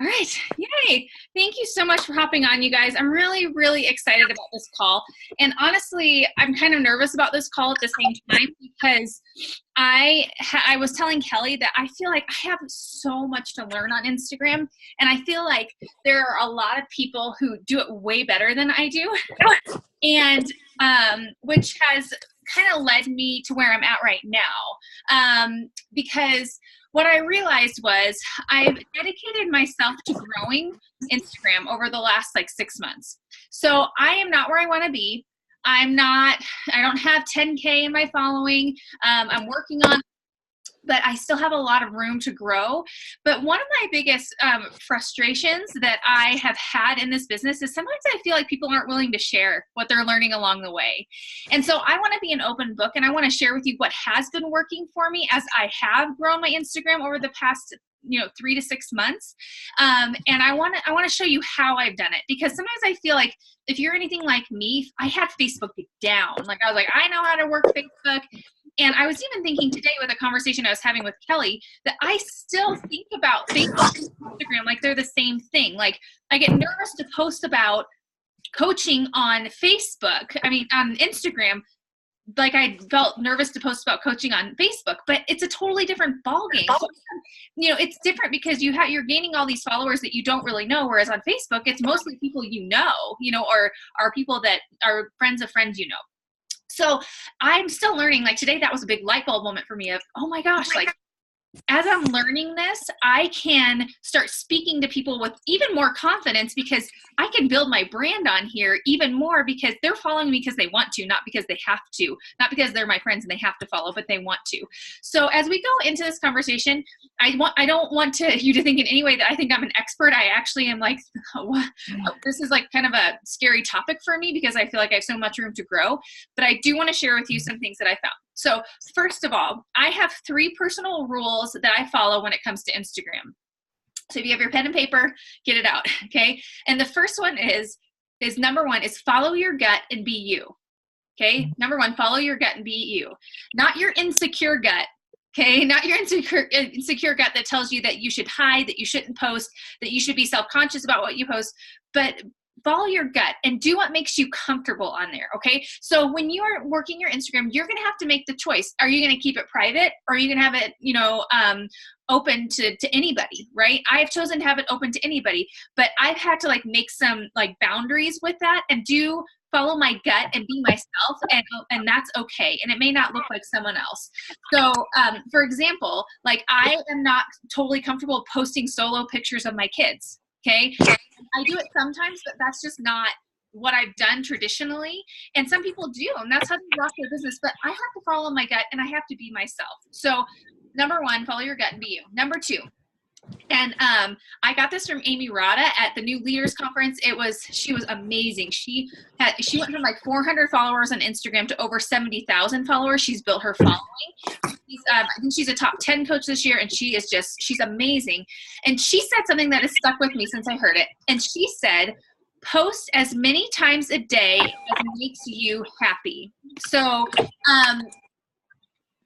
All right. Yay. Thank you so much for hopping on, you guys. I'm really, really excited about this call. And honestly, I'm kind of nervous about this call at the same time because I was telling Kelly that I feel like I have so much to learn on Instagram. And I feel like there are a lot of people who do it way better than I do. And which has kind of led me to where I'm at right now. Because what I realized was I've dedicated myself to growing Instagram over the last like 6 months. So I am not where I want to be. I don't have 10K in my following. I'm working on, but I still have a lot of room to grow. But one of my biggest frustrations that I have had in this business is sometimes I feel like people aren't willing to share what they're learning along the way. And so I want to be an open book, and I want to share with you what has been working for me as I have grown my Instagram over the past 3 to 6 months. And I want to show you how I've done it, because sometimes I feel like if you're anything like me, I had Facebook down. Like I was like, I know how to work Facebook. And I was even thinking today with a conversation I was having with Kelly that I still think about Facebook and Instagram like they're the same thing. Like I get nervous to post about coaching on on Instagram, like I felt nervous to post about coaching on Facebook, but it's a totally different ballgame. So, it's different because you're gaining all these followers that you don't really know, whereas on Facebook, it's mostly people or are people that are friends of friends. So I'm still learning. Like today, that was a big light bulb moment for me of, oh my gosh, like as I'm learning this, I can start speaking to people with even more confidence because I can build my brand on here even more because they're following me because they want to, not because they have to, not because they're my friends and they have to follow, but they want to. So as we go into this conversation, I don't want you to think in any way that I think I'm an expert. I actually am like, this is like kind of a scary topic for me because I feel like I have so much room to grow, but I do want to share with you some things that I found. So first of all, I have 3 personal rules that I follow when it comes to Instagram. So if you have your pen and paper, get it out, okay? And the first one is number 1 is follow your gut and be you, okay? Number 1, follow your gut and be you. Not your insecure gut, okay? Not your insecure gut that tells you that you should hide, that you shouldn't post, that you should be self-conscious about what you post, but follow your gut and do what makes you comfortable on there, okay? So when you are working your Instagram, you're going to have to make the choice. Are you going to keep it private, or are you going to have it, open to anybody, right? I've chosen to have it open to anybody, but I've had to make some boundaries with that and follow my gut and be myself, and that's okay. And it may not look like someone else. So, for example, I am not totally comfortable posting solo pictures of my kids, okay? I do it sometimes, but that's just not what I've done traditionally. And some people do, and that's how they rock their business. But I have to follow my gut and I have to be myself. So number 1, follow your gut and be you. Number 2, and I got this from Amy Rada at the New Leaders Conference. She was amazing. She went from 400 followers on Instagram to over 70,000 followers. She's built her following. I think she's a top 10 coach this year, and she's amazing. And she said something that has stuck with me since I heard it. And she said, post as many times a day as makes you happy. So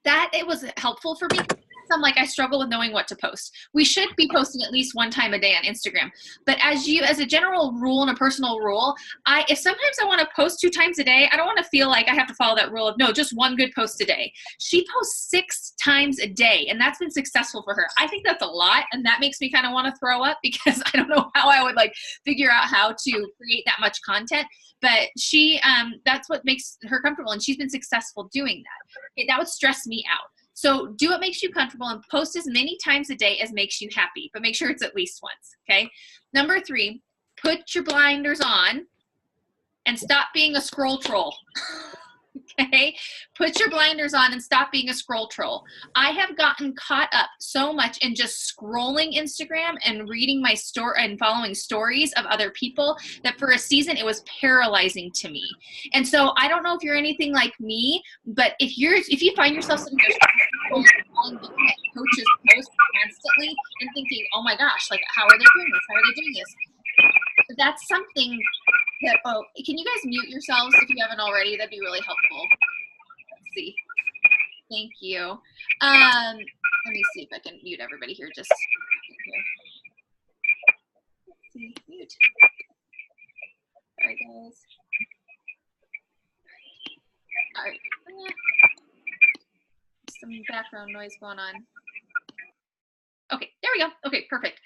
that it was helpful for me. I struggle with knowing what to post. We should be posting at least 1 time a day on Instagram. But as a general rule and a personal rule, if sometimes I want to post 2 times a day, I don't want to feel like I have to follow that rule of no, just 1 good post a day. She posts 6 times a day, and that's been successful for her. I think that's a lot, and that makes me kind of want to throw up because I don't know how I would figure out how to create that much content. But she, that's what makes her comfortable, and she's been successful doing that. That would stress me out. So do what makes you comfortable and post as many times a day as makes you happy, but make sure it's at least once, okay? Number 3, put your blinders on and stop being a scroll troll. Okay? Put your blinders on and stop being a scroll troll. I have gotten caught up so much in just scrolling Instagram and reading my story and following stories of other people that for a season it was paralyzing to me. And so I don't know if you're anything like me, but if you find yourself sitting there looking at coaches post constantly and thinking, oh my gosh, how are they doing this? How are they doing this? That's something that, can you guys mute yourselves if you haven't already? That'd be really helpful. Let's see. Thank you. Let me see if I can mute everybody here. Just here. right. Sorry, guys. All right. Some background noise going on. Okay, there we go. Okay, perfect.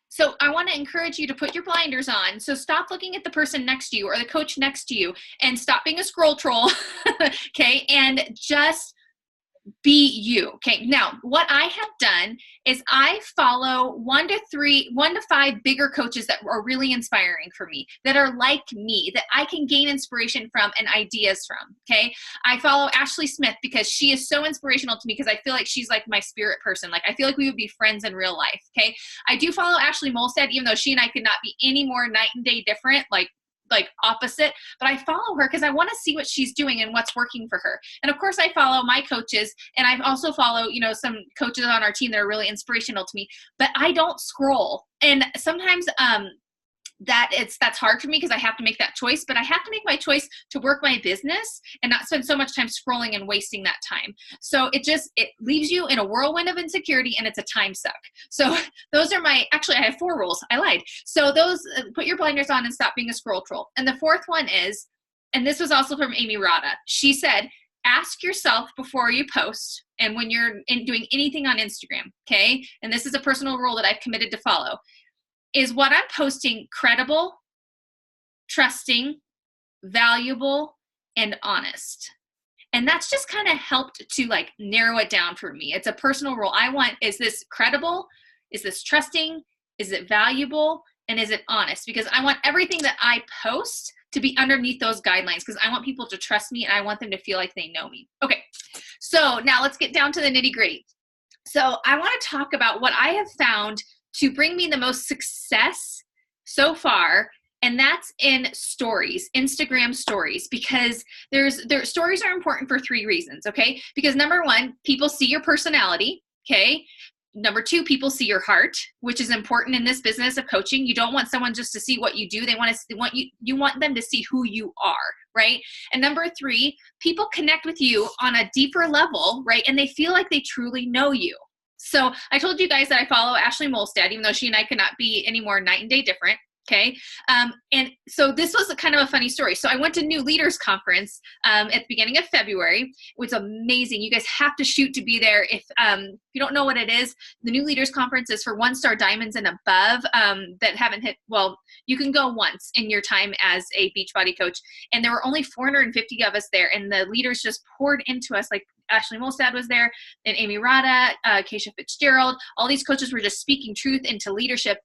So I want to encourage you to put your blinders on. So stop looking at the person next to you or the coach next to you and stop being a scroll troll, okay? And just be you. Okay. Now, what I have done is I follow 1 to 5 bigger coaches that are really inspiring for me, that are like me, that I can gain inspiration from and ideas from. Okay. I follow Ashley Smith because she is so inspirational to me because I feel like she's like my spirit person. Like I feel like we would be friends in real life. Okay. I do follow Ashley Molstad, even though she and I could not be any more night and day different, like opposite, but I follow her because I want to see what she's doing and what's working for her. And of course I follow my coaches, and I also follow, you know, some coaches on our team that are really inspirational to me, but I don't scroll. And sometimes that's hard for me because I have to make that choice, but I have to make my choice to work my business and not spend so much time scrolling and wasting that time. So it leaves you in a whirlwind of insecurity, and it's a time suck. So those are actually I have 4 rules. I lied. So those, put your blinders on and stop being a scroll troll. And the 4th one is, and this was also from Amy Rada. She said, ask yourself before you post and when you're doing anything on Instagram, okay? And this is a personal rule that I've committed to follow. Is what I'm posting credible, trusting, valuable, and honest? And that's just kind of helped to like narrow it down for me. It's a personal rule. I want, is this credible? Is this trusting? Is it valuable? And is it honest? Because I want everything that I post to be underneath those guidelines, because I want people to trust me and I want them to feel like they know me. Okay, so now let's get down to the nitty gritty. So I want to talk about what I have found to bring me the most success so far, and that's in stories, Instagram stories, because stories are important for 3 reasons, okay? Because number 1, people see your personality, okay? Number 2, people see your heart, which is important in this business of coaching. You don't want someone just to see what you do. You want them to see who you are, right? And number 3, people connect with you on a deeper level, right? And they feel like they truly know you. So I told you guys that I follow Ashley Molstad, even though she and I could not be any more night and day different. Okay. And so this was a kind of a funny story. So I went to New Leaders Conference at the beginning of February. It was amazing. You guys have to shoot to be there. If you don't know what it is, the New Leaders Conference is for 1-star diamonds and above that haven't hit, well, you can go once in your time as a Beachbody coach. And there were only 450 of us there. And the leaders just poured into us. Like Ashley Molstad was there, and Amy Rada, Keisha Fitzgerald. All these coaches were just speaking truth into leadership.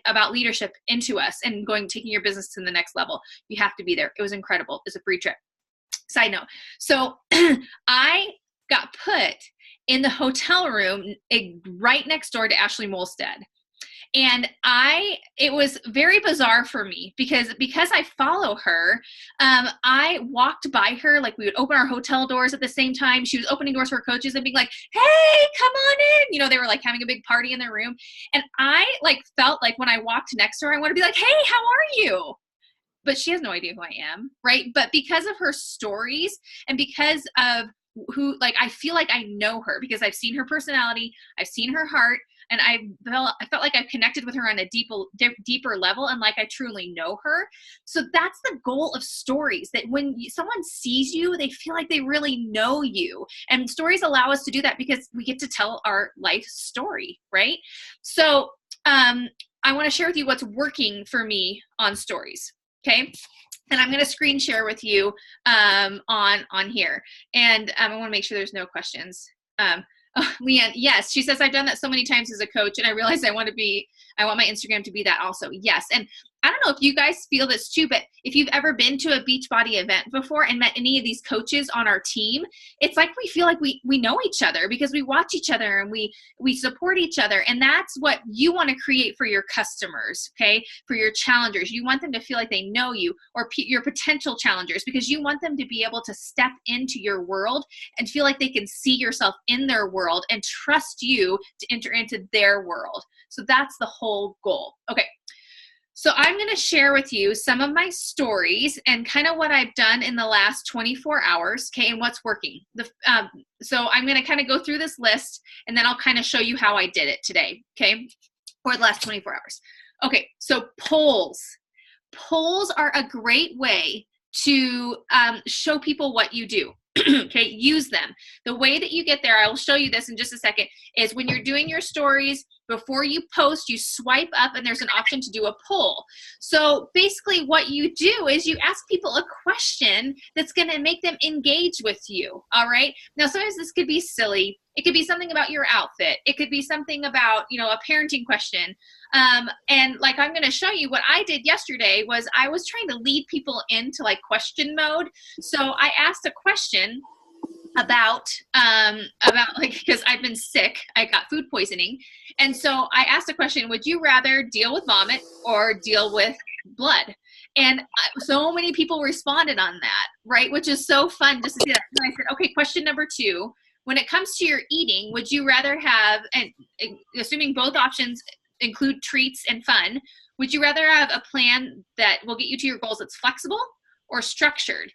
About leadership into us and taking your business to the next level. You have to be there. It was incredible. It's a free trip. Side note. So I got put in the hotel room right next door to Ashley Molstad. And it was very bizarre for me because I follow her. I walked by her, like we would open our hotel doors at the same time. She was opening doors for her coaches and being like, hey, come on in. You know, they were like having a big party in their room. And I like felt like when I walked next to her, I want to be like, hey, how are you? But she has no idea who I am, right? But because of her stories and because of I feel like I know her because I've seen her personality, I've seen her heart, and I felt like I've connected with her on a deeper level and like I truly know her. So that's the goal of stories, that when someone sees you, they feel like they really know you. And stories allow us to do that because we get to tell our life story, right? So I want to share with you what's working for me on stories, okay? And I'm going to screen share with you on here. And I want to make sure there's no questions. Leanne, yes, she says, I've done that so many times as a coach, and I realize I want my Instagram to be that also. Yes. And I don't know if you guys feel this too, but if you've ever been to a Beachbody event before and met any of these coaches on our team, it's like we feel like we know each other because we watch each other and we support each other. And that's what you want to create for your customers, okay? For your challengers. You want them to feel like they know you, or your potential challengers, because you want them to be able to step into your world and feel like they can see yourself in their world and trust you to enter into their world. So that's the whole goal. Okay. So I'm going to share with you some of my stories and kind of what I've done in the last 24 hours, okay, and what's working. So I'm going to kind of go through this list, and then I'll kind of show you how I did it today, okay, or the last 24 hours. Okay, so polls. Polls are a great way to show people what you do. Okay, use them. The way that you get there, I will show you this in just a second, is when you're doing your stories, before you post, you swipe up and there's an option to do a poll. So basically what you do is you ask people a question that's going to make them engage with you. All right. Now, sometimes this could be silly. It could be something about your outfit. It could be something about, a parenting question. And like I'm going to show you what I did yesterday was I was trying to lead people into like question mode. So I asked a question about like, because I've been sick, I got food poisoning. And so I asked a question, would you rather deal with vomit or deal with blood? And so many people responded on that, right? Which is so fun just to see that. And I said, okay, question number 2, when it comes to your eating, would you rather have, and assuming both options include treats and fun, would you rather have a plan that will get you to your goals that's flexible or structured?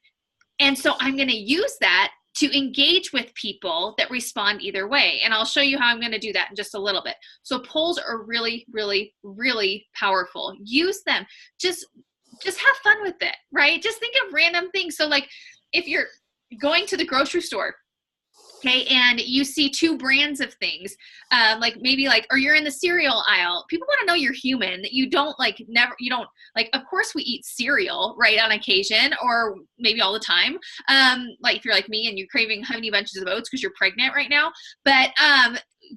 And so I'm going to use that to engage with people that respond either way. And I'll show you how I'm going to do that in just a little bit. So polls are really, really, really powerful. Use them. Just have fun with it, right? Just think of random things. So like if you're going to the grocery store, okay, and you see 2 brands of things, or you're in the cereal aisle, people want to know you're human, that you don't of course we eat cereal, right, on occasion, or maybe all the time, like if you're like me and you're craving Honey Bunches of Oats because you're pregnant right now, but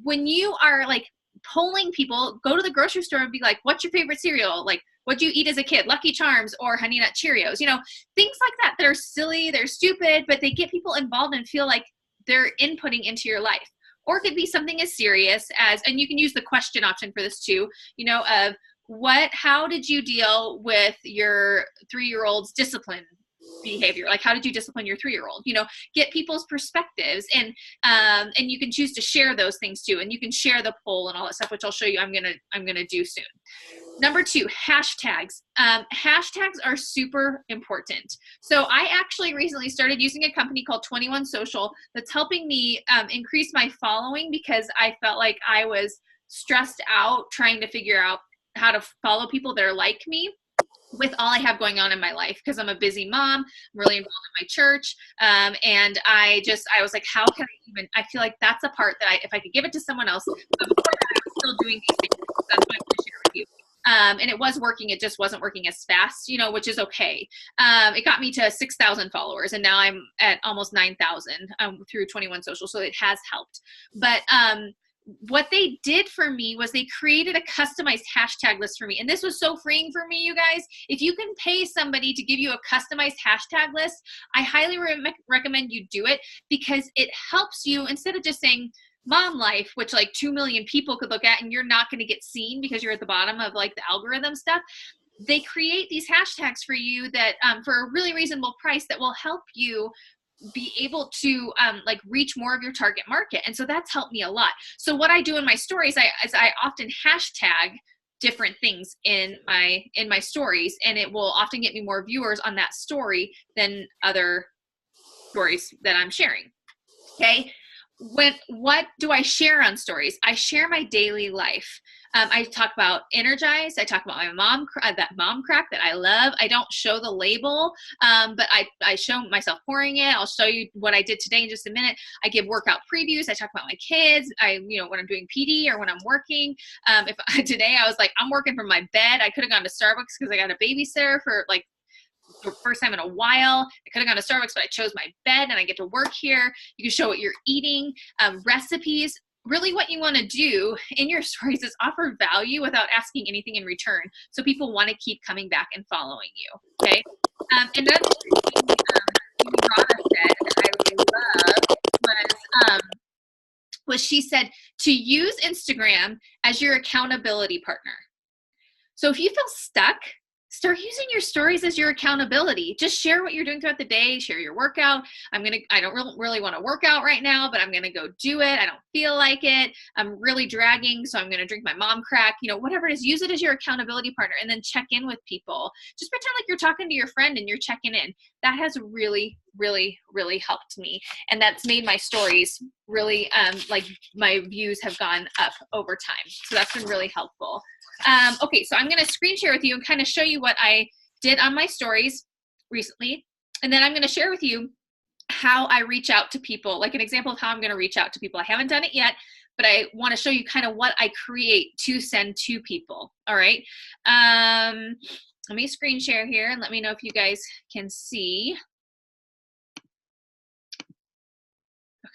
when you are like polling people, go to the grocery store and be like, what's your favorite cereal? Like, what do you eat as a kid? Lucky Charms or Honey Nut Cheerios? Things like that. They're silly, they're stupid, but they get people involved and feel like they're inputting into your life. Or it could be something as serious as, and you can use the question option for this too, of how did you deal with your 3-year-old's discipline behavior? Like, how did you discipline your 3-year-old? Get people's perspectives, and you can choose to share those things too. And you can share the poll and all that stuff, which I'll show you. I'm gonna do soon. Number 2, hashtags. Hashtags are super important. So I actually recently started using a company called 21 Social that's helping me increase my following, because I felt like I was stressed out trying to figure out how to follow people that are like me with all I have going on in my life, because I'm a busy mom, I'm really involved in my church. And I was like, how can I feel like that's a part that if I could give it to someone else, but before that I was still doing these things. That's what I'm going to share with you. And it was working. It just wasn't working as fast, which is okay. It got me to 6,000 followers, and now I'm at almost 9,000 through 21 Social. So it has helped. But what they did for me was they created a customized hashtag list for me. And this was so freeing for me, you guys. If you can pay somebody to give you a customized hashtag list, I highly recommend you do it, because it helps you, instead of just saying mom life, which like 2 million people could look at and you're not going to get seen because you're at the bottom of like the algorithm stuff. They create these hashtags for you that for a really reasonable price that will help you be able to reach more of your target market. And so that's helped me a lot. So what I do in my stories, I often hashtag different things in my stories, and it will often get me more viewers on that story than other stories that I'm sharing. Okay. What do I share on stories? I share my daily life. I talk about Energize. I talk about my that mom crack that I love. I don't show the label, but I show myself pouring it. I'll show you what I did today in just a minute. I give workout previews. I talk about my kids. When I'm doing PD or when I'm working. Today I was like, I'm working from my bed. I could have gone to Starbucks because I got a babysitter for like the first time in a while. I could have gone to Starbucks, but I chose my bed, and I get to work here. You can show what you're eating, recipes. Really what you want to do in your stories is offer value without asking anything in return, so people want to keep coming back and following you. Okay. Another thing Rana said that I really loved was she said to use Instagram as your accountability partner. So if you feel stuck, start using your stories as your accountability. Just share what you're doing throughout the day. Share your workout. I don't really want to work out right now, but I'm going to go do it. I don't feel like it. I'm really dragging, so I'm going to drink my mom crack. Whatever it is, use it as your accountability partner, and then check in with people. Just pretend like you're talking to your friend and you're checking in. That has really, really, really helped me. And that's made my stories really, my views have gone up over time. So that's been really helpful. Okay, so I'm going to screen share with you and kind of show you what I did on my stories recently. And then I'm going to share with you how I reach out to people, like an example of how I'm going to reach out to people. I haven't done it yet, but I want to show you kind of what I create to send to people. All right. Let me screen share here and let me know if you guys can see. Okay.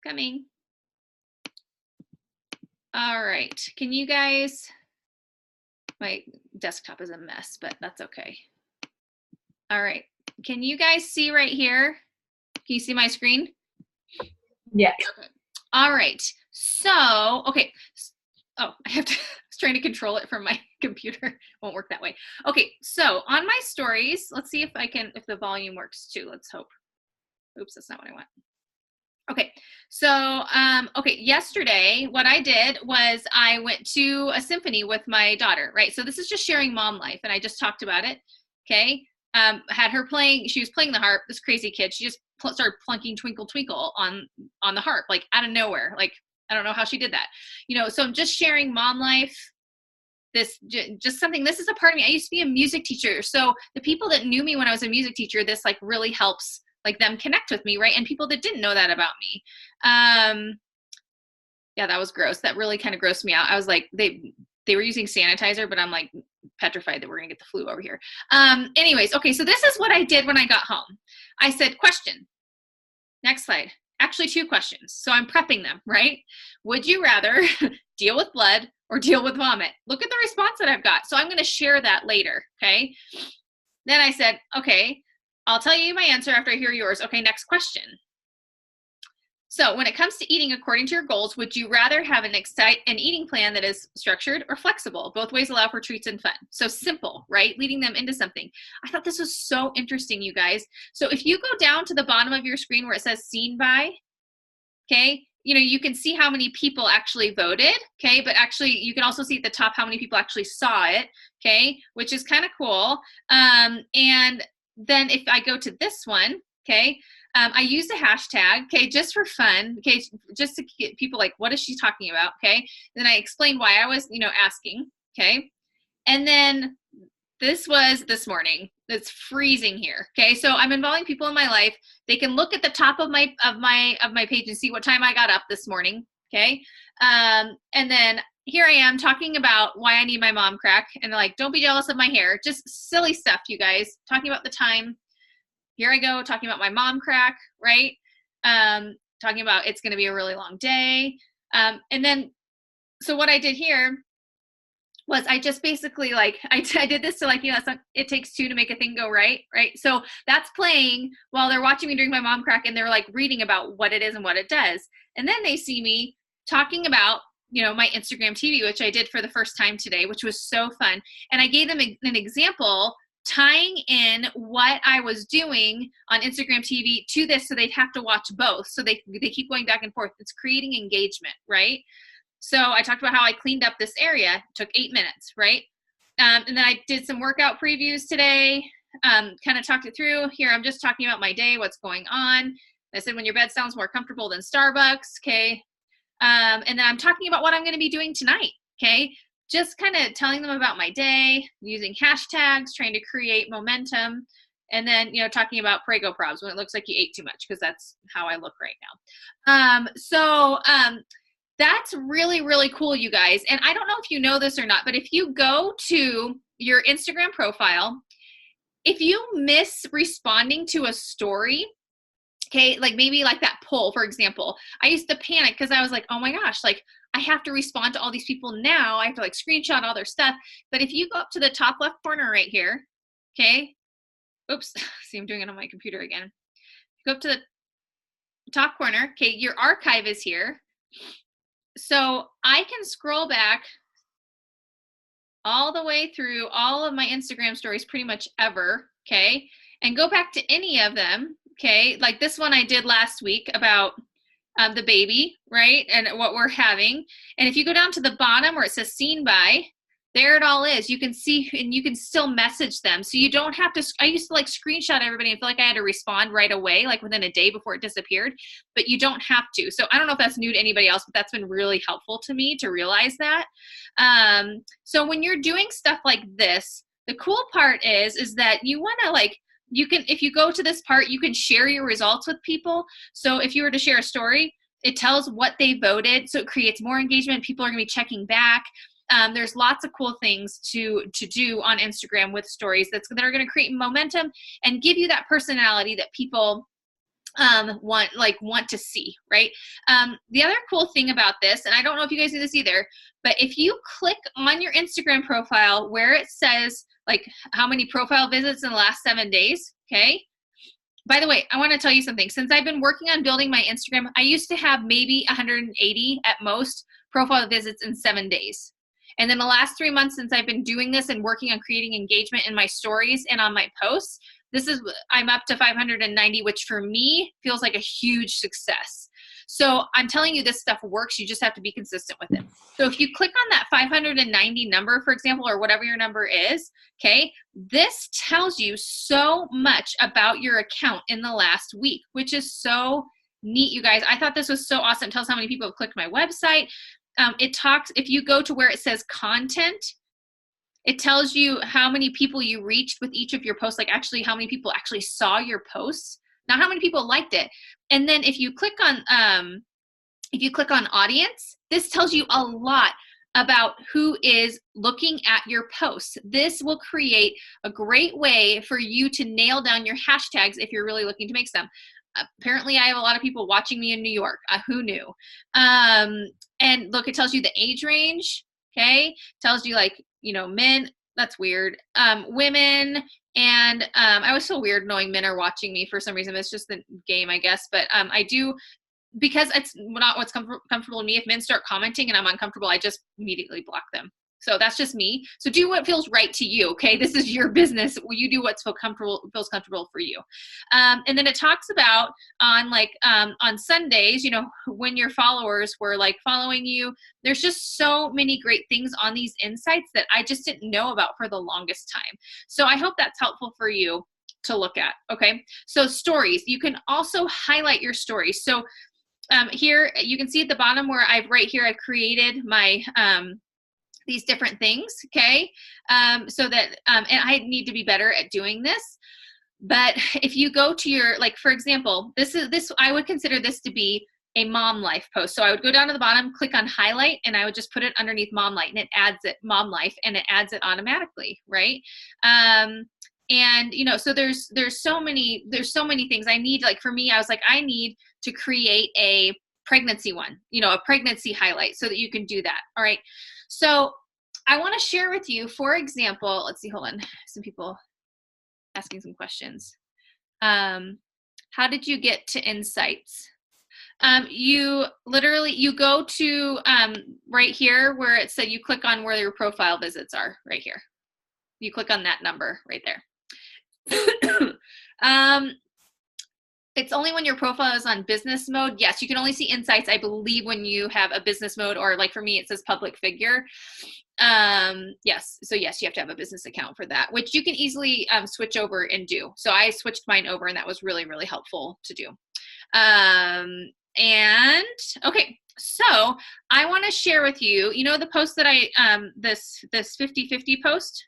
Coming. All right. Can you guys, my desktop is a mess, but that's okay. All right. Can you guys see right here? Can you see my screen? Yeah. Okay. All right. So, okay. Oh, I have to, I was trying to control it from my computer. Won't work that way. Okay. So on my stories, let's see if I can, if the volume works too. Let's hope. Oops, that's not what I want. Okay. So, okay. Yesterday, what I did was I went to a symphony with my daughter, right? So this is just sharing mom life. And I just talked about it. Okay. Had her playing, she was playing the harp, this crazy kid. She just started plunking Twinkle Twinkle on the harp, like out of nowhere. Like, I don't know how she did that. You know, so I'm just sharing mom life. This just something, this is a part of me. I used to be a music teacher. So the people that knew me when I was a music teacher, this like really helps like them connect with me, right? And people that didn't know that about me. Yeah, that was gross. That really kind of grossed me out. I was like, they were using sanitizer, but I'm like petrified that we're gonna get the flu over here. Anyways, okay, so this is what I did when I got home. I said, question. Next slide. Actually, 2 questions. So I'm prepping them, right? Would you rather deal with blood or deal with vomit? Look at the response that I've got. So I'm gonna share that later, okay? Then I said, okay, I'll tell you my answer after I hear yours. Okay, next question. So when it comes to eating according to your goals, would you rather have an eating plan that is structured or flexible? Both ways allow for treats and fun. So simple, right? Leading them into something. I thought this was so interesting, you guys. So if you go down to the bottom of your screen where it says seen by, okay, you know, you can see how many people actually voted, okay, but actually you can also see at the top how many people actually saw it, okay, which is kind of cool. And then if I go to this one, okay, I used a hashtag, okay, just for fun, okay, just to get people like, what is she talking about, okay? Then I explained why I was, you know, asking, okay? And then this was this morning. It's freezing here, okay? So I'm involving people in my life. They can look at the top of my page and see what time I got up this morning, okay? And then here I am talking about why I need my mom crack, and they're like, don't be jealous of my hair. Just silly stuff, you guys. Talking about the time. Here I go talking about my mom crack, right? Talking about it's going to be a really long day. And then, so what I did here was I just basically like, I did this to like, you know, it takes 2 to make a thing go right, right? So that's playing while they're watching me drink my mom crack, and they're like reading about what it is and what it does. And then they see me talking about, you know, my Instagram TV, which I did for the first time today, which was so fun. And I gave them an example tying in what I was doing on Instagram TV to this, so they'd have to watch both. So they keep going back and forth. It's creating engagement, right? So I talked about how I cleaned up this area. It took 8 minutes, right? And then I did some workout previews today, kind of talked it through. Here, I'm just talking about my day, what's going on. I said, when your bed sounds more comfortable than Starbucks, okay? And then I'm talking about what I'm going to be doing tonight, okay? Just kind of telling them about my day, using hashtags, trying to create momentum, and then, you know, talking about Prego probs when it looks like you ate too much, because that's how I look right now. That's really, really cool, you guys. And I don't know if you know this or not, but if you go to your Instagram profile, if you miss responding to a story, okay, like maybe like that poll, for example, I used to panic because I was like, oh my gosh, like I have to respond to all these people now. I have to like screenshot all their stuff. But if you go up to the top left corner right here, okay, oops, see, I'm doing it on my computer again. Go up to the top corner, okay, your archive is here. So I can scroll back all the way through all of my Instagram stories pretty much ever, okay, and go back to any of them, okay, like this one I did last week about the baby, right, and what we're having. And if you go down to the bottom where it says seen by, There it all is. You can see, and you can still message them. So you don't have to, I used to like screenshot everybody and feel like I had to respond right away, like within a day before it disappeared, but you don't have to. So I don't know if that's new to anybody else, but that's been really helpful to me to realize that. So when you're doing stuff like this, the cool part is that you want to like, you can, if you go to this part, you can share your results with people. So if you were to share a story, it tells what they voted. So it creates more engagement. People are going to be checking back. There's lots of cool things to do on Instagram with stories that are going to create momentum and give you that personality that people want to see, right? The other cool thing about this, and I don't know if you guys do this either, but if you click on your Instagram profile where it says like how many profile visits in the last 7 days, okay? By the way, I want to tell you something. Since I've been working on building my Instagram, I used to have maybe 180 at most profile visits in 7 days. And then the last 3 months since I've been doing this and working on creating engagement in my stories and on my posts, I'm up to 590, which for me feels like a huge success. So I'm telling you this stuff works. You just have to be consistent with it. So if you click on that 590 number, for example, or whatever your number is, okay, this tells you so much about your account in the last week, which is so neat, you guys. I thought this was so awesome. It tells how many people have clicked my website. It talks, if you go to where it says content, it tells you how many people you reached with each of your posts, like actually how many people actually saw your posts, not how many people liked it. And then if you click on audience, this tells you a lot about who is looking at your posts. This will create a great way for you to nail down your hashtags if you're really looking to make some. Apparently I have a lot of people watching me in New York. Who knew? And look, it tells you the age range, okay? Tells you like, you know, men, that's weird. Women, and I was so weird knowing men are watching me for some reason. It's just the game, I guess. But I do, because it's not what's comfortable to me. If men start commenting and I'm uncomfortable, I just immediately block them. So that's just me. So do what feels right to you, okay? This is your business. You do what feels comfortable for you. And then it talks about on Sundays, you know, when your followers were like following you, there's just so many great things on these insights that I just didn't know about for the longest time. So I hope that's helpful for you to look at, okay? So stories, you can also highlight your stories. So here you can see at the bottom where I've created my, these different things, okay? So that, and I need to be better at doing this, but if you go to your, like, for example, I would consider this to be a mom life post. So I would go down to the bottom, click on highlight, and I would just put it underneath mom life, and it adds it, mom life, and it adds it automatically, right? And you know, so there's so many things I need. Like for me, I was like, I need to create a pregnancy one, you know, a pregnancy highlight so that you can do that. All right. So I want to share with you, for example, let's see, hold on. Some people asking some questions. How did you get to insights? You go to right here where it said, you click on where your profile visits are right here. You click on that number right there. It's only when your profile is on business mode. Yes, you can only see insights, I believe, when you have a business mode, or like for me, it says public figure. Yes, so yes, you have to have a business account for that, which you can easily switch over and do. So I switched mine over, and that was really, really helpful to do. And okay, so I want to share with you, you know, the post that I, this 50-50 post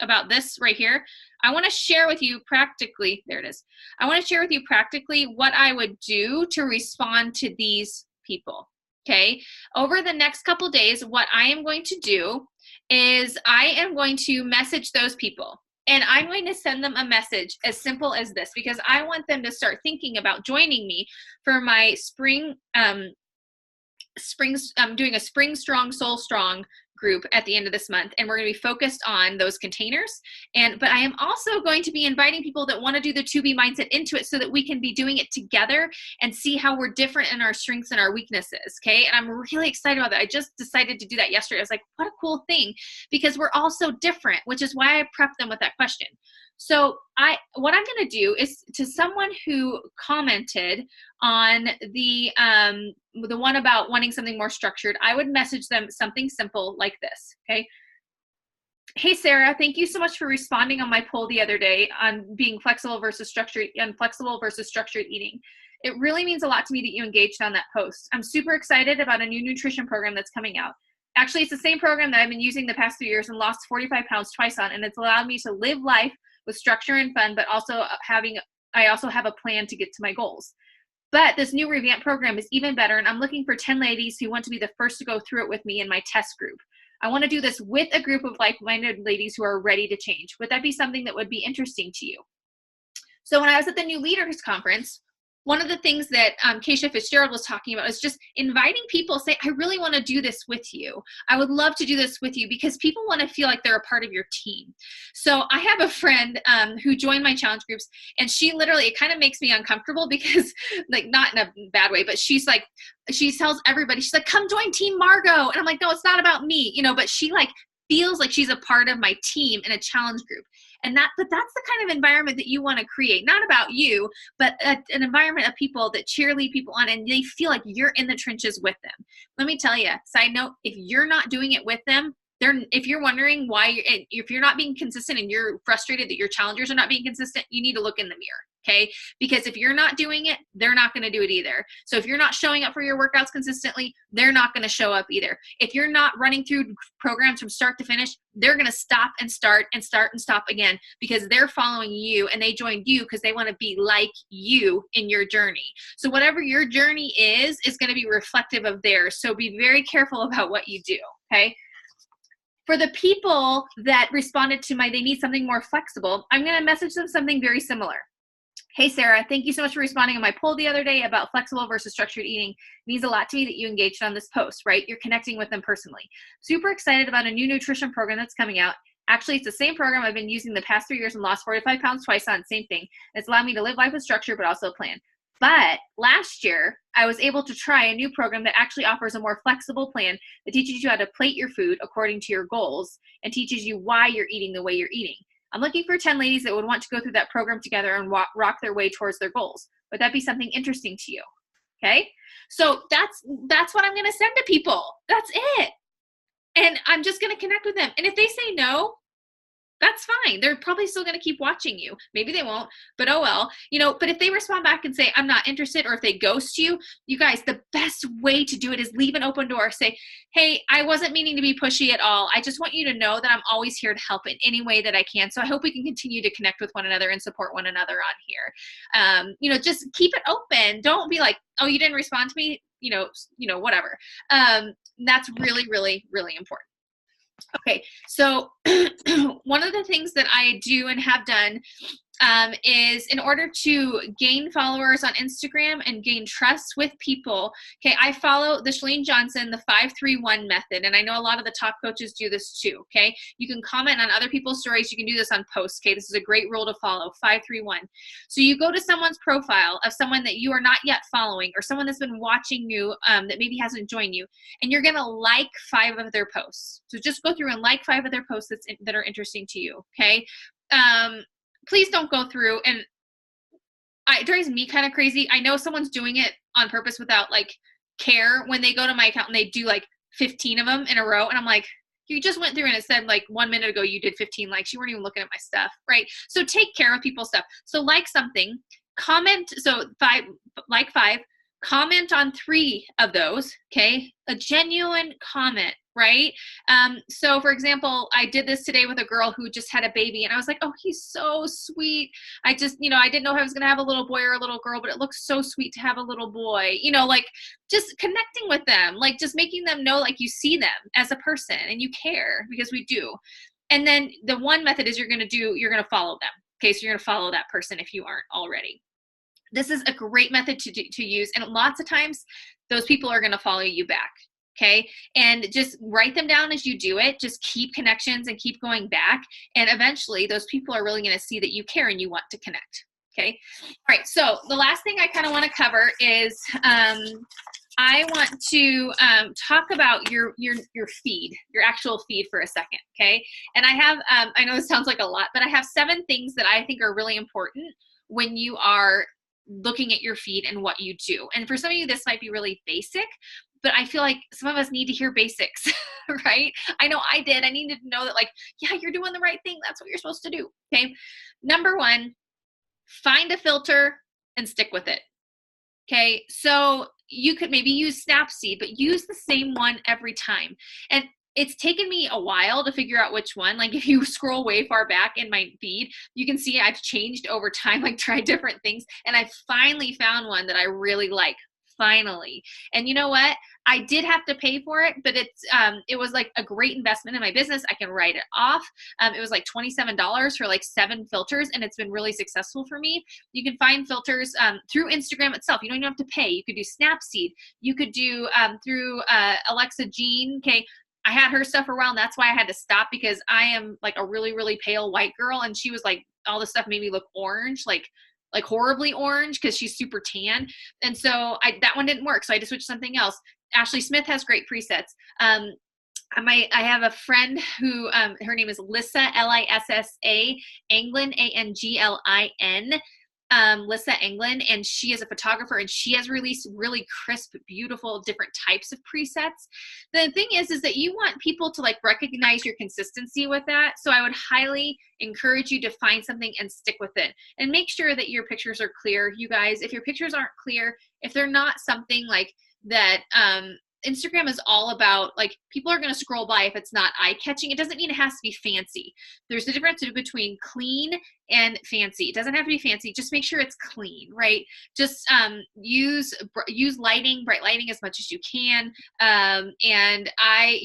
about this right here. I want to share with you practically, there it is. I want to share with you practically what I would do to respond to these people. Okay. Over the next couple days, what I am going to do is I am going to message those people, and I'm going to send them a message as simple as this, because I want them to start thinking about joining me for my spring, I'm doing a Spring Strong, Soul Strong group at the end of this month, and we're going to be focused on those containers. But I am also going to be inviting people that want to do the 2B mindset into it, so that we can be doing it together and see how we're different in our strengths and our weaknesses. Okay. And I'm really excited about that. I just decided to do that yesterday. I was like, what a cool thing, because we're all so different, which is why I prepped them with that question. So what I'm going to do is, to someone who commented on the one about wanting something more structured, I would message them something simple like this. Okay. Hey, Sarah, thank you so much for responding on my poll the other day on being flexible versus structured eating. It really means a lot to me that you engaged on that post. I'm super excited about a new nutrition program that's coming out. Actually, it's the same program that I've been using the past 3 years and lost 45 pounds twice on, and it's allowed me to live life with structure and fun, but also I also have a plan to get to my goals. But this new revamped program is even better, and I'm looking for 10 ladies who want to be the first to go through it with me in my test group. I want to do this with a group of like-minded ladies who are ready to change. Would that be something that would be interesting to you? So when I was at the New Leaders Conference, one of the things that Keisha Fitzgerald was talking about is just inviting people, say, I really want to do this with you. I would love to do this with you, because people want to feel like they're a part of your team. So I have a friend who joined my challenge groups, and she literally, it kind of makes me uncomfortable because, like, not in a bad way, but she's like, she tells everybody, she's like, come join Team Margot. And I'm like, no, it's not about me, you know, but she like feels like she's a part of my team in a challenge group. But that's the kind of environment that you want to create, not about you, but an environment of people that cheerlead people on, and they feel like you're in the trenches with them. Let me tell you, side note, if you're not doing it with them, if you're wondering why, if you're not being consistent and you're frustrated that your challengers are not being consistent, you need to look in the mirror. Okay. Because if you're not doing it, they're not going to do it either. So if you're not showing up for your workouts consistently, they're not going to show up either. If you're not running through programs from start to finish, they're going to stop and start and start and stop again, because they're following you and they joined you because they want to be like you in your journey. So whatever your journey is going to be reflective of theirs. So be very careful about what you do. Okay. For the people that responded to they need something more flexible, I'm going to message them something very similar. Hey, Sarah, thank you so much for responding on my poll the other day about flexible versus structured eating. It means a lot to me that you engaged on this post, right? You're connecting with them personally. Super excited about a new nutrition program that's coming out. Actually, it's the same program I've been using the past 3 years and lost 45 pounds twice on, same thing. It's allowed me to live life with structure, but also a plan. But last year, I was able to try a new program that actually offers a more flexible plan that teaches you how to plate your food according to your goals and teaches you why you're eating the way you're eating. I'm looking for 10 ladies that would want to go through that program together and rock their way towards their goals. Would that be something interesting to you? Okay. So that's what I'm going to send to people. That's it. And I'm just going to connect with them. And if they say no, that's fine. They're probably still going to keep watching you. Maybe they won't, but oh well. You know, but if they respond back and say, I'm not interested, or if they ghost you, you guys, the best way to do it is leave an open door. Say, hey, I wasn't meaning to be pushy at all. I just want you to know that I'm always here to help in any way that I can. So I hope we can continue to connect with one another and support one another on here. You know, just keep it open. Don't be like, oh, you didn't respond to me, you know, whatever. That's really, really, really important. Okay, so one of the things that I do and have done is, in order to gain followers on Instagram and gain trust with people, okay, I follow the Chalene Johnson, the 5-3-1 method, and I know a lot of the top coaches do this too, okay? You can comment on other people's stories. You can do this on posts, okay? This is a great rule to follow, 5-3-1. So you go to someone's profile of someone that you are not yet following, or someone that's been watching you that maybe hasn't joined you, and you're going to like 5 of their posts. So just go through and like 5 of their posts that are interesting to you, okay? Please don't go through, and it drives me kind of crazy. I know someone's doing it on purpose without like care when they go to my account and they do like 15 of them in a row. And I'm like, you just went through and it said like 1 minute ago you did 15 likes. You weren't even looking at my stuff, right? So take care of people's stuff. So like something, comment. So 5, comment on 3 of those, okay? A genuine comment, right? So for example, I did this today with a girl who just had a baby, and I was like, oh, he's so sweet. I just, you know, I didn't know if I was going to have a little boy or a little girl, but it looks so sweet to have a little boy, you know, like just connecting with them, like just making them know, like you see them as a person and you care, because we do. And then the one method is you're going to follow them. Okay. So you're going to follow that person if you aren't already. This is a great method to use. And lots of times those people are going to follow you back. Okay. And just write them down as you do it. Just keep connections and keep going back. And eventually those people are really going to see that you care and you want to connect. Okay. All right. So the last thing I kind of want to cover is, I want to talk about your feed, your actual feed for a second. Okay. And I have, I know this sounds like a lot, but I have 7 things that I think are really important when you are looking at your feed and what you do. And for some of you, this might be really basic, but I feel like some of us need to hear basics, right? I know I did. I needed to know that, like, yeah, you're doing the right thing. That's what you're supposed to do. Okay. Number one, find a filter and stick with it. Okay. So you could maybe use Snapseed, but use the same one every time. And it's taken me a while to figure out which one. Like if you scroll way far back in my feed, you can see I've changed over time, like tried different things. And I finally found one that I really like. Finally. And you know what? I did have to pay for it, but it was like a great investment in my business. I can write it off. It was like $27 for like 7 filters, and it's been really successful for me. You can find filters through Instagram itself. You don't even have to pay. You could do Snapseed. You could do through Alexa Jean. Okay. I had her stuff for a while, and that's why I had to stop, because I am like a really, really pale white girl, and she was like, all this stuff made me look orange, like horribly orange, because she's super tan. And so that one didn't work. So I just switched to something else. Ashley Smith has great presets. I have a friend who, her name is Lissa, Lissa, Anglin, Anglin, Lissa Anglin, and she is a photographer, and she has released really crisp, beautiful, different types of presets. The thing is that you want people to like recognize your consistency with that. So I would highly encourage you to find something and stick with it, and make sure that your pictures are clear. You guys, if your pictures aren't clear, if they're not something like that, Instagram is all about, like, people are going to scroll by if it's not eye-catching. It doesn't mean it has to be fancy. There's a difference between clean and fancy. It doesn't have to be fancy. Just make sure it's clean, right? Just use lighting, bright lighting as much as you can. And I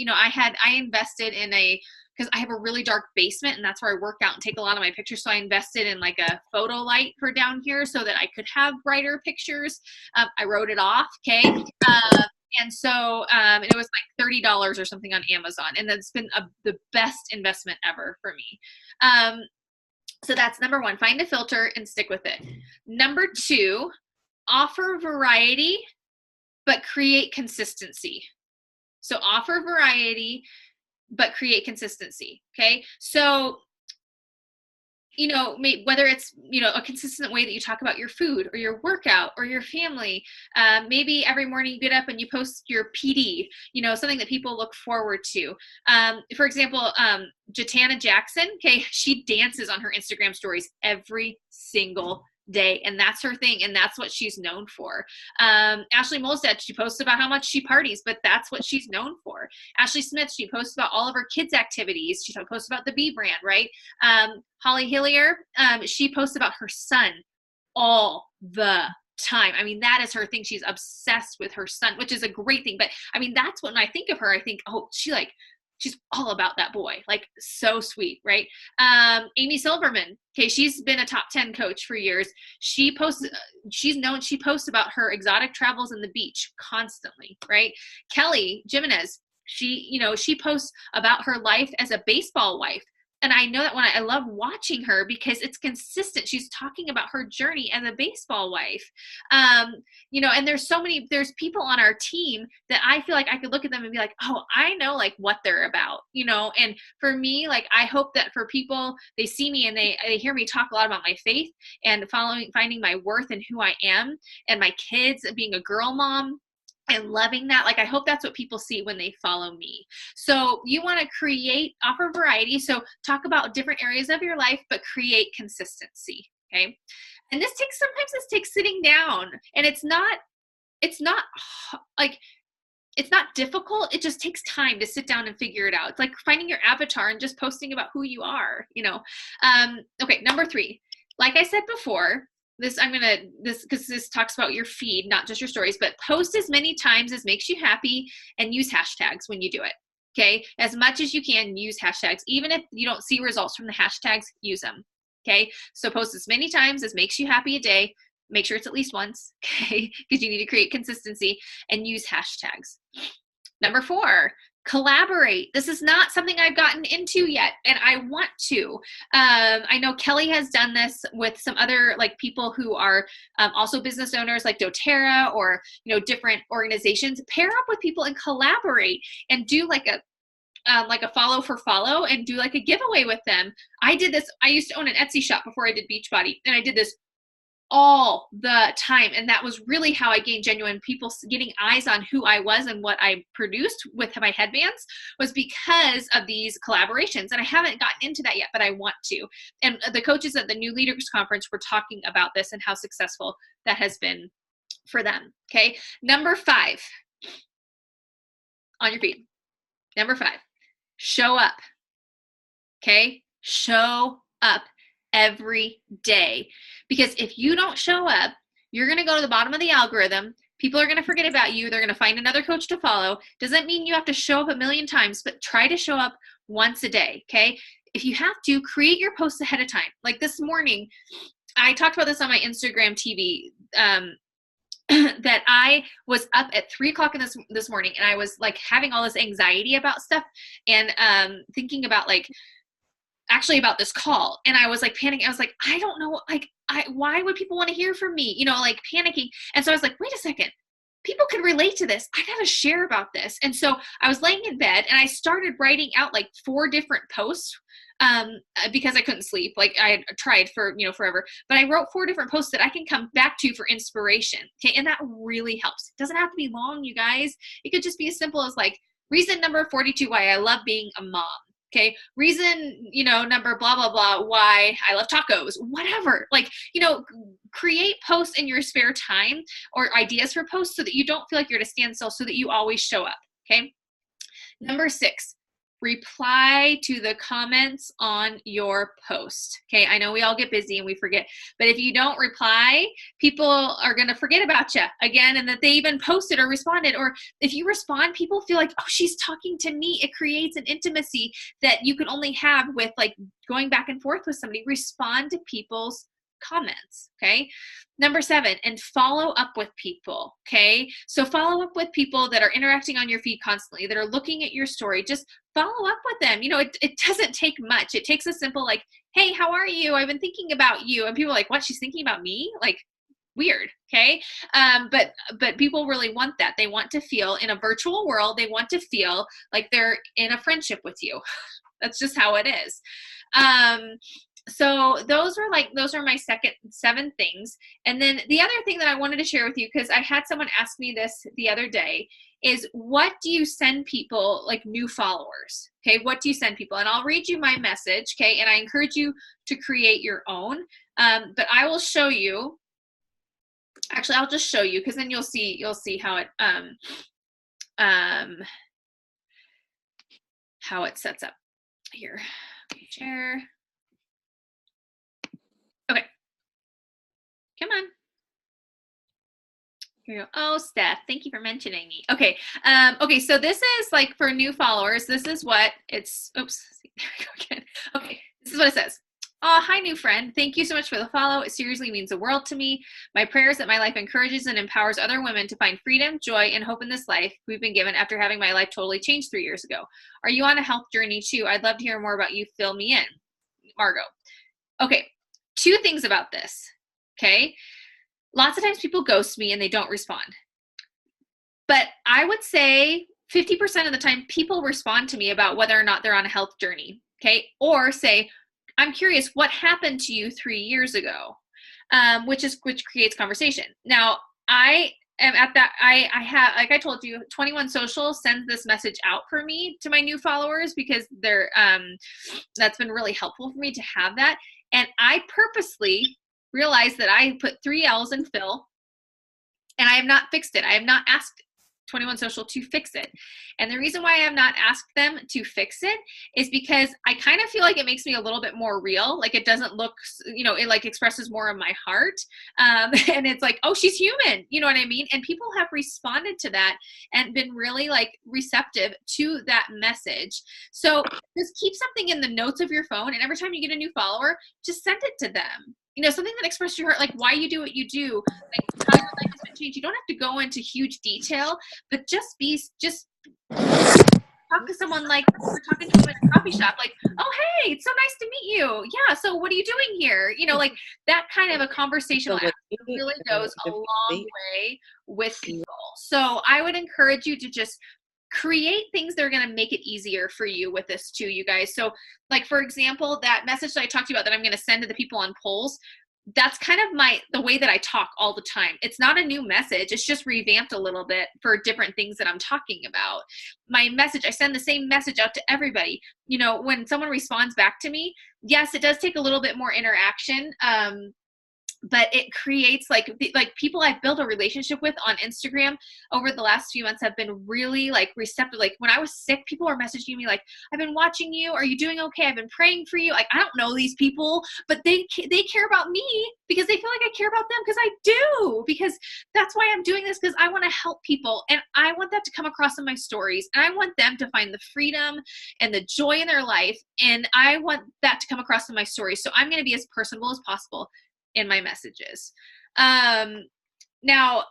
invested in because I have a really dark basement, and that's where I work out and take a lot of my pictures. So I invested in like a photo light for down here so that I could have brighter pictures. I wrote it off. Okay. And so it was like $30 or something on Amazon. And that's been the best investment ever for me. So that's number one, find a filter and stick with it. Number two, offer variety, but create consistency. So offer variety, but create consistency. Okay. So, whether it's, a consistent way that you talk about your food or your workout or your family, maybe every morning you get up and you post your PD, something that people look forward to. For example, Jatana Jackson, okay, she dances on her Instagram stories every single day, and that's her thing, and that's what she's known for. Ashley Molstead, she posts about how much she parties, but that's what she's known for. Ashley Smith, she posts about all of her kids' activities. She posts about the Bee brand, right? Holly Hillier, she posts about her son all the time. I mean, that is her thing. She's obsessed with her son, which is a great thing. But I mean, that's when I think of her, I think, oh, she's all about that boy. Like, so sweet, right? Amy Silverman, okay, she's been a top 10 coach for years. She posts about her exotic travels in the beach constantly, right? Kelly Jimenez, she posts about her life as a baseball wife. And I know that I love watching her because it's consistent. She's talking about her journey as a baseball wife. And there's people on our team that I feel like I could look at them and be like, oh, I know like what they're about, and for me, like, I hope that for people, they see me and they hear me talk a lot about my faith and finding my worth and who I am, and my kids, and being a girl mom, and loving that. Like, I hope that's what people see when they follow me. So you want to offer variety. So talk about different areas of your life, but create consistency. Okay. And sometimes this takes sitting down, and it's not difficult. It just takes time to sit down and figure it out. It's like finding your avatar and just posting about who you are, Okay. Number 3, like I said before, because this talks about your feed, not just your stories, but post as many times as makes you happy, and use hashtags when you do it. Okay. As much as you can, use hashtags. Even if you don't see results from the hashtags, use them. Okay. So post as many times as makes you happy a day. Make sure it's at least once. Okay. Because you need to create consistency, and use hashtags. Number 4, collaborate. This is not something I've gotten into yet, and I want to. I know Kelly has done this with some other like people who are also business owners, like doTERRA, or different organizations. Pair up with people and collaborate, and do like a follow for follow, and do like a giveaway with them. I did this. I used to own an Etsy shop before I did Beachbody, and I did this all the time. And that was really how I gained genuine people getting eyes on who I was and what I produced with my headbands, was because of these collaborations. And I haven't gotten into that yet, but I want to. And the coaches at the New Leaders Conference were talking about this and how successful that has been for them. Okay. Number 5 on your feet. Number 5, show up. Okay. Show up every day. Because if you don't show up, you're going to go to the bottom of the algorithm. People are going to forget about you. They're going to find another coach to follow. Doesn't mean you have to show up a million times, but try to show up once a day. Okay. If you have to, create your posts ahead of time. Like this morning, I talked about this on my Instagram TV, that I was up at 3:00 this morning, and I was like having all this anxiety about stuff, and thinking about like actually about this call, and I was like panicking. I was like, I don't know, like why would people want to hear from me? You know, like panicking. And so I was like, wait a second. People can relate to this. I got to share about this. And so I was laying in bed and I started writing out like 4 different posts, because I couldn't sleep. Like I had tried for, forever, but I wrote 4 different posts that I can come back to for inspiration. Okay. And that really helps. It doesn't have to be long, you guys. It could just be as simple as like reason number 42, why I love being a mom. Okay. Reason, number blah, blah, blah, why I love tacos, whatever. Like, create posts in your spare time or ideas for posts so that you don't feel like you're at a standstill, so that you always show up. Okay. Number 6, reply to the comments on your post. Okay. I know we all get busy and we forget, but if you don't reply, people are going to forget about you again, and that they even posted or responded. Or if you respond, people feel like, oh, she's talking to me. It creates an intimacy that you can only have with like going back and forth with somebody. Respond to people's comments. Okay. Number 7, and follow up with people. Okay. So follow up with people that are interacting on your feed constantly, that are looking at your story. Just follow up with them. It doesn't take much. It takes a simple like, hey, how are you? I've been thinking about you. And people are like, what? She's thinking about me? Like, weird. Okay. But people really want that. They want to feel in a virtual world. They want to feel like they're in a friendship with you. That's just how it is. So those are my 7 things. And then the other thing that I wanted to share with you, because I had someone ask me this the other day, is what do you send people, like new followers? Okay. What do you send people? And I'll read you my message. Okay. And I encourage you to create your own. But I will show you, actually, I'll just show you, because then you'll see how it, how it sets up here. Okay, share. Okay. Come on. Here you go. Oh, Steph, thank you for mentioning me. Okay. Okay. So this is like for new followers. This is what it's, oops. There we go again. Okay. This is what it says. Oh, hi, new friend. Thank you so much for the follow. It seriously means the world to me. My prayer is that my life encourages and empowers other women to find freedom, joy, and hope in this life we've been given after having my life totally changed 3 years ago. Are you on a health journey too? I'd love to hear more about you. Fill me in. Margot. Okay. 2 things about this. Okay. Lots of times people ghost me and they don't respond. But I would say 50% of the time people respond to me about whether or not they're on a health journey. Okay. Or say, I'm curious, what happened to you 3 years ago? Which creates conversation. Now, I am at that, I have, like I told you, 21 Social sends this message out for me to my new followers, because that's been really helpful for me to have that. And I purposely realized that I put 3 L's in Phil, and I have not fixed it. I have not asked 21 Social to fix it. And the reason why I have not asked them to fix it is because I kind of feel like it makes me a little bit more real. Like it doesn't look, it like expresses more of my heart. And it's like, oh, she's human. You know what I mean? And people have responded to that and been really like receptive to that message. So just keep something in the notes of your phone. And every time you get a new follower, just send it to them. Something that expresses your heart, like why you do what you do, like how your life has been changed. You don't have to go into huge detail, but just talk to someone like we're talking to them in a coffee shop, like, oh, hey, it's so nice to meet you. Yeah, so what are you doing here? Like that kind of a conversational aspect really goes a long way with people. So I would encourage you to just create things that are going to make it easier for you with this too, you guys. So like, for example, that message that I talked to you about that I'm going to send to the people on polls, that's kind of the way that I talk all the time. It's not a new message. It's just revamped a little bit for different things that I'm talking about. My message, I send the same message out to everybody. You know, when someone responds back to me, yes, it does take a little bit more interaction. But it creates like people I've built a relationship with on Instagram over the last few months have been really like receptive. Like when I was sick, people were messaging me like, I've been watching you. Are you doing okay? I've been praying for you. Like, I don't know these people, but they care about me because they feel like I care about them, because I do, because that's why I'm doing this, because I want to help people. And I want that to come across in my stories. And I want them to find the freedom and the joy in their life. And I want that to come across in my stories. So I'm going to be as personable as possible in my messages. Now,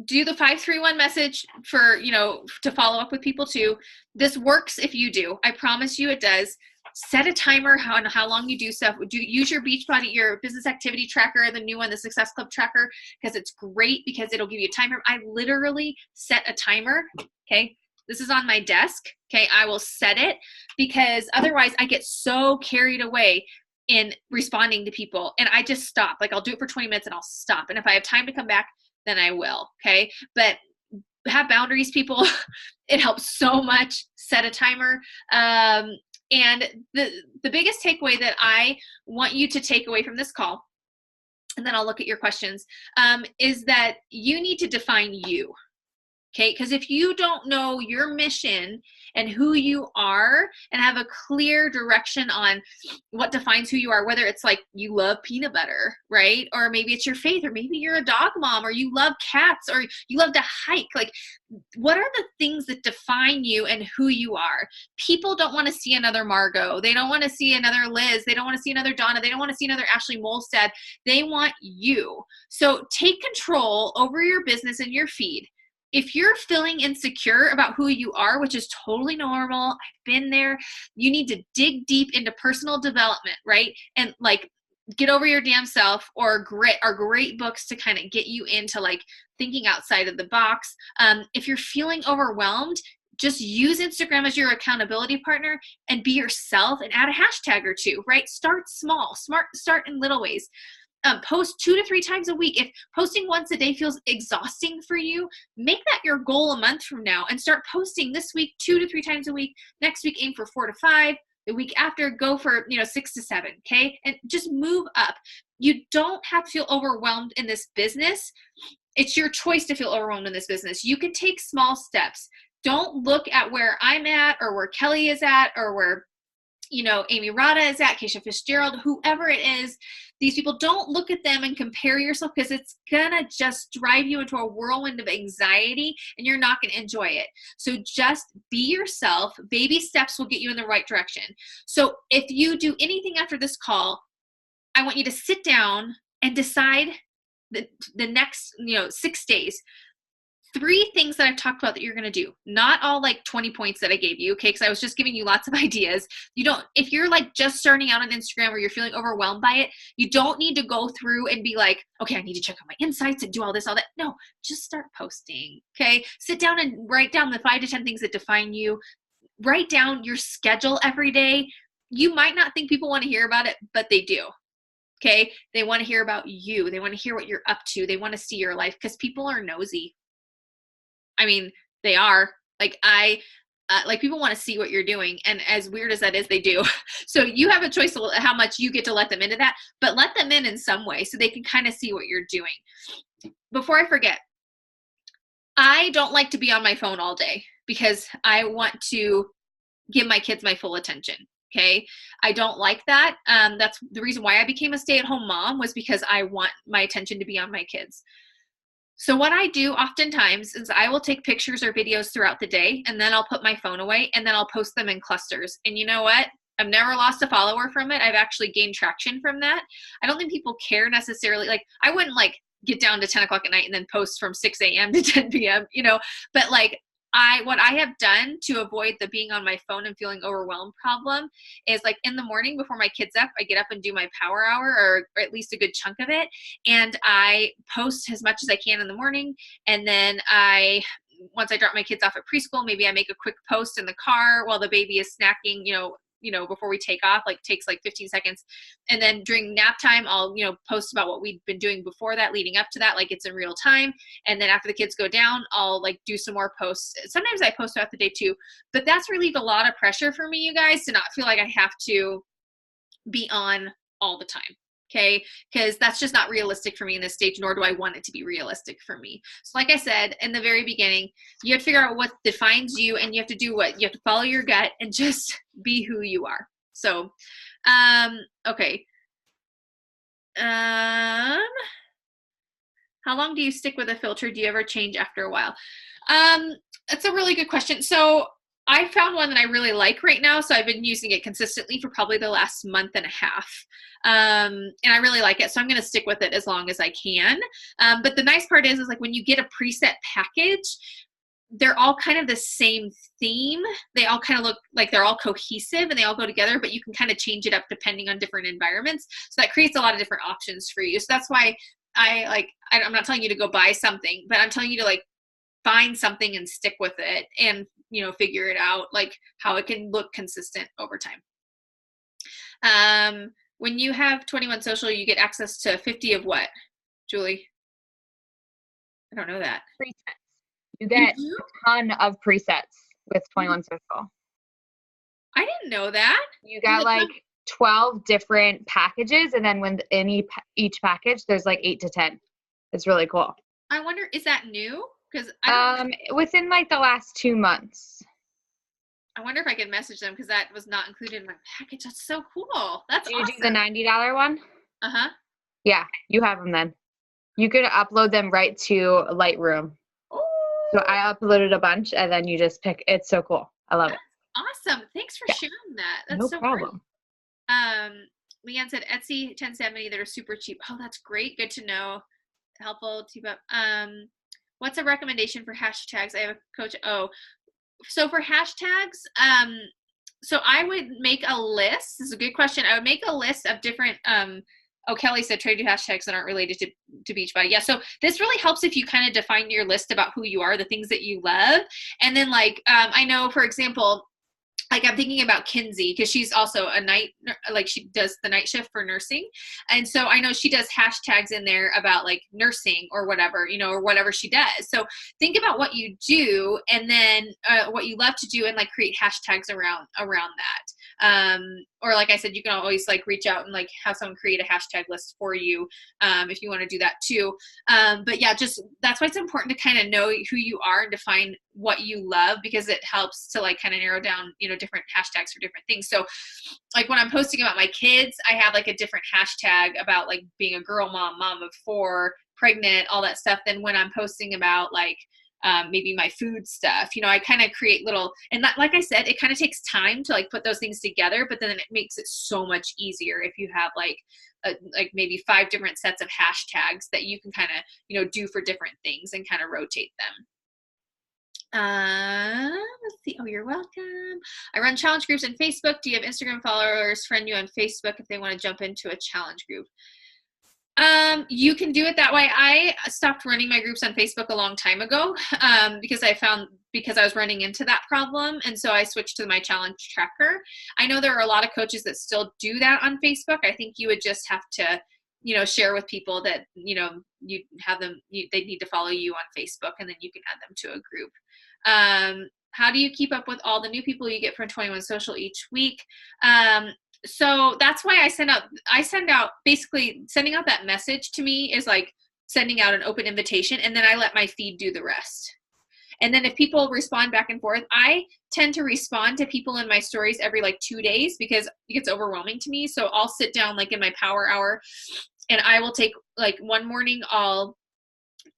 do the 531 message for, to follow up with people too. This works if you do. I promise you it does. Set a timer on how long you do stuff. Use your Beachbody, your business activity tracker, the new one, the Success Club tracker, because it's great because it'll give you a timer. I literally set a timer. Okay. This is on my desk. Okay. I will set it because otherwise I get so carried away in responding to people. And I just stop. Like I'll do it for 20 minutes and I'll stop. And if I have time to come back, then I will. Okay. But have boundaries, people. It helps so much. Set a timer. And the biggest takeaway that I want you to take away from this call, and then I'll look at your questions, is that you need to define you. Okay, because if you don't know your mission and who you are and have a clear direction on what defines who you are, whether it's like you love peanut butter, right? Or maybe it's your faith, or maybe you're a dog mom, or you love cats, or you love to hike. Like, what are the things that define you and who you are? People don't want to see another Margot. They don't want to see another Liz. They don't want to see another Donna. They don't want to see another Ashley Molstad. They want you. So take control over your business and your feed. If you're feeling insecure about who you are, which is totally normal, I've been there, you need to dig deep into personal development, right? And like Get Over Your Damn Self or Grit are great books to kind of get you into like thinking outside of the box. If you're feeling overwhelmed, just use Instagram as your accountability partner and be yourself and add a hashtag or two, right? Start small, start in little ways. Post 2 to 3 times a week. If posting once a day feels exhausting for you, make that your goal a month from now and start posting this week 2 to 3 times a week. Next week, aim for 4 to 5. The week after, go for 6 to 7. Okay, and just move up. You don't have to feel overwhelmed in this business. It's your choice to feel overwhelmed in this business. You can take small steps. Don't look at where I'm at or where Kelly is at or where Amy Rada is at, Keisha Fitzgerald, whoever it is. These people, don't look at them and compare yourself, because it's gonna just drive you into a whirlwind of anxiety and you're not gonna enjoy it. So just be yourself. Baby steps will get you in the right direction. So if you do anything after this call, I want you to sit down and decide the next 6 days. 3 things that I've talked about that you're going to do, not all like 20 points that I gave you. Okay. Cause I was just giving you lots of ideas. If you're like just starting out on Instagram or you're feeling overwhelmed by it, you don't need to go through and be like, okay, I need to check out my insights and do all this, all that. No, just start posting. Okay. Sit down and write down the 5 to 10 things that define you. Write down your schedule every day. You might not think people want to hear about it, but they do. Okay. They want to hear about you. They want to hear what you're up to. They want to see your life, because people are nosy. I mean, they are. Like people want to see what you're doing. And as weird as that is, they do. So you have a choice of how much you get to let them into that, but let them in some way so they can kind of see what you're doing. Before I forget, I don't like to be on my phone all day because I want to give my kids my full attention. Okay. I don't like that. That's the reason why I became a stay-at-home mom, was because I want my attention to be on my kids. So what I do oftentimes is I will take pictures or videos throughout the day, and then I'll put my phone away, and then I'll post them in clusters. And you know what? I've never lost a follower from it. I've actually gained traction from that. I don't think people care necessarily. Like, I wouldn't like get down to 10 o'clock at night and then post from 6 a.m. to 10 p.m., but like what I have done to avoid the being on my phone and feeling overwhelmed problem is, like, in the morning before my kid's up, I get up and do my power hour, or at least a good chunk of it. And I post as much as I can in the morning. And then once I drop my kids off at preschool, maybe I make a quick post in the car while the baby is snacking, before we take off, like takes like 15 seconds. And then during nap time, I'll, post about what we've been doing before that, leading up to that, like it's in real time. And then after the kids go down, I'll like do some more posts. Sometimes I post throughout the day too, but that's relieved a lot of pressure for me, you guys, to not feel like I have to be on all the time. Okay. Because that's just not realistic for me in this stage, nor do I want it to be realistic for me. So like I said, in the very beginning, you have to figure out what defines you, and you have to do what you have to follow your gut and just be who you are. So, okay. How long do you stick with a filter? Do you ever change after a while? That's a really good question. So I found one that I really like right now. So I've been using it consistently for probably the last month and a half. And I really like it. So I'm going to stick with it as long as I can. But the nice part is like when you get a preset package, they're all kind of the same theme. They all kind of look like they're all cohesive and they all go together, but you can kind of change it up depending on different environments. So that creates a lot of different options for you. So that's why I'm not telling you to go buy something, but I'm telling you to like find something and stick with it and, figure it out, like how it can look consistent over time. When you have 21 Social, you get access to 50 of what, Julie? I don't know that. Presets. You get a ton of presets with 21 Social. I didn't know that. You got like 12 different packages, and then within each package, there's like 8 to 10. It's really cool. I wonder, is that new? Because within like the last 2 months. I wonder if I could message them because that was not included in my package. That's so cool. That's awesome. Do you do the $90 one? Uh-huh. Yeah, you have them then. You can upload them right to Lightroom. Oh. So I uploaded a bunch, and then you just pick. It's so cool. I love it. Awesome. Thanks for sharing that. That's no so problem. Great. Leanne said Etsy 1070. They're super cheap. Oh, that's great. Good to know. Helpful. Keep up. What's a recommendation for hashtags? I have a coach. Oh, so for hashtags, so I would make a list. This is a good question. I would make a list of different, Kelly said try to do hashtags that aren't related to Beachbody. Yeah, so this really helps if you kind of define your list about who you are, the things that you love. And then like, I know, for example, like I'm thinking about Kinsey because she's also she does the night shift for nursing. And so I know she does hashtags in there about like nursing or whatever, or whatever she does. So think about what you do and then what you love to do and like create hashtags around that. Or like I said, you can always like reach out and like have someone create a hashtag list for you if you want to do that too. But yeah, just that's why it's important to kind of know who you are and define what you love because it helps to like kind of narrow down, different hashtags for different things. So like when I'm posting about my kids, I have like a different hashtag about like being a girl mom of 4, pregnant, all that stuff. Than when I'm posting about like maybe my food stuff, I kind of create little, and that, like I said, it kind of takes time to like put those things together, but then it makes it so much easier if you have like maybe 5 different sets of hashtags that you can kind of, do for different things and kind of rotate them. Let's see. Oh, you're welcome. I run challenge groups on Facebook. Do you have Instagram followers friend you on Facebook if they want to jump into a challenge group? You can do it that way. I stopped running my groups on Facebook a long time ago because I was running into that problem. And so I switched to my challenge tracker. I know there are a lot of coaches that still do that on Facebook. I think you would just have to, share with people that, you have them, they need to follow you on Facebook and then you can add them to a group. How do you keep up with all the new people you get from 21 Social each week? So that's why I send out basically sending out that message to me is like sending out an open invitation, and then I let my feed do the rest. And then if people respond back and forth, I tend to respond to people in my stories every like 2 days because it gets overwhelming to me. So I'll sit down like in my power hour and I will take like one morning, I'll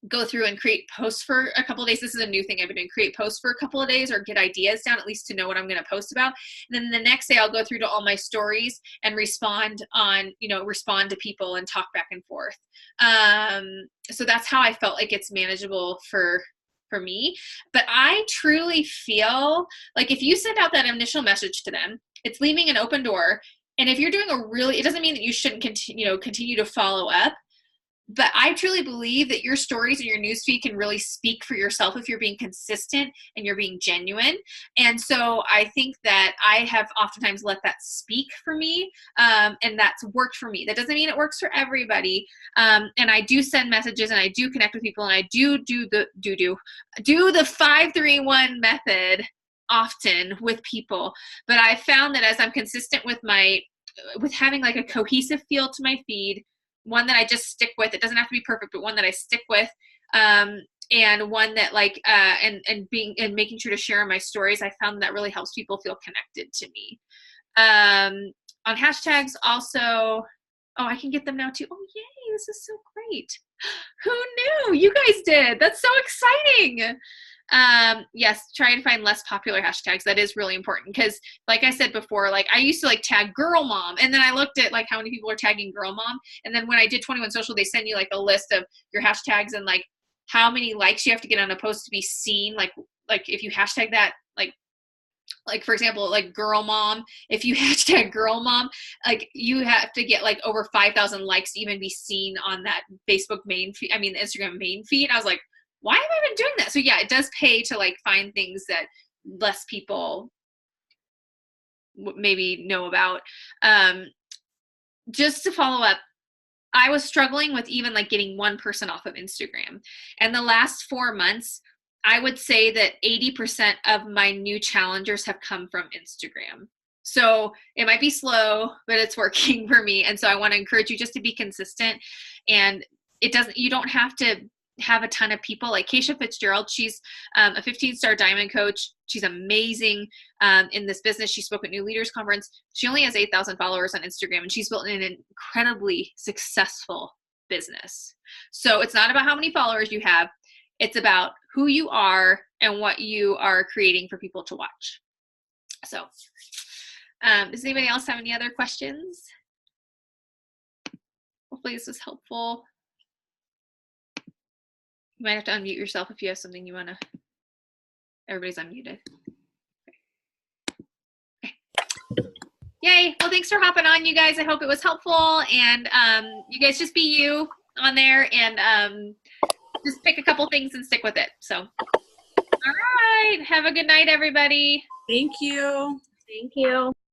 go through and create posts for a couple of days. This is a new thing I've been doing, create posts for a couple of days or get ideas down, at least to know what I'm going to post about. And then the next day I'll go through to all my stories and respond to people and talk back and forth. So that's how I felt like it's manageable for me. But I truly feel like if you send out that initial message to them, it's leaving an open door. And if you're doing it doesn't mean that you shouldn't continue to follow up. But I truly believe that your stories and your newsfeed can really speak for yourself if you're being consistent and you're being genuine. And so I think that I have oftentimes let that speak for me, and that's worked for me. That doesn't mean it works for everybody. And I do send messages and I do connect with people and I do the 5-3-1 method often with people. But I found that as I'm consistent with having like a cohesive feel to my feed, one that I just stick with. It doesn't have to be perfect, but one that I stick with. And one that like, and making sure to share my stories, I found that really helps people feel connected to me. On hashtags also, oh, I can get them now too. Oh, yay, this is so great. Who knew? You guys did. That's so exciting. Yes, try and find less popular hashtags. That is really important because like I said before, like I used to like tag girl mom, and then I looked at like how many people are tagging girl mom, and then when I did 21 Social, they send you like a list of your hashtags and like how many likes you have to get on a post to be seen. Like if you hashtag that, like for example, like girl mom, if you hashtag girl mom, like you have to get like over 5,000 likes to even be seen on that Facebook main feed, I mean the Instagram main feed. I was like, why have I been doing that? So yeah, it does pay to like find things that less people maybe know about. Just to follow up, I was struggling with even like getting one person off of Instagram. And the last 4 months, I would say that 80% of my new challengers have come from Instagram. So it might be slow, but it's working for me. And so I want to encourage you just to be consistent. And you don't have to have a ton of people. Like Keisha Fitzgerald, she's a 15-star diamond coach. She's amazing in this business. She spoke at New Leaders Conference. She only has 8,000 followers on Instagram, and she's built an incredibly successful business. So it's not about how many followers you have. It's about who you are and what you are creating for people to watch. So does anybody else have any other questions? Hopefully this was helpful. You might have to unmute yourself if you have something you want to. Everybody's unmuted. Okay. Yay. Well, thanks for hopping on, you guys. I hope it was helpful. And you guys just be you on there and just pick a couple things and stick with it. So, all right. Have a good night, everybody. Thank you. Thank you.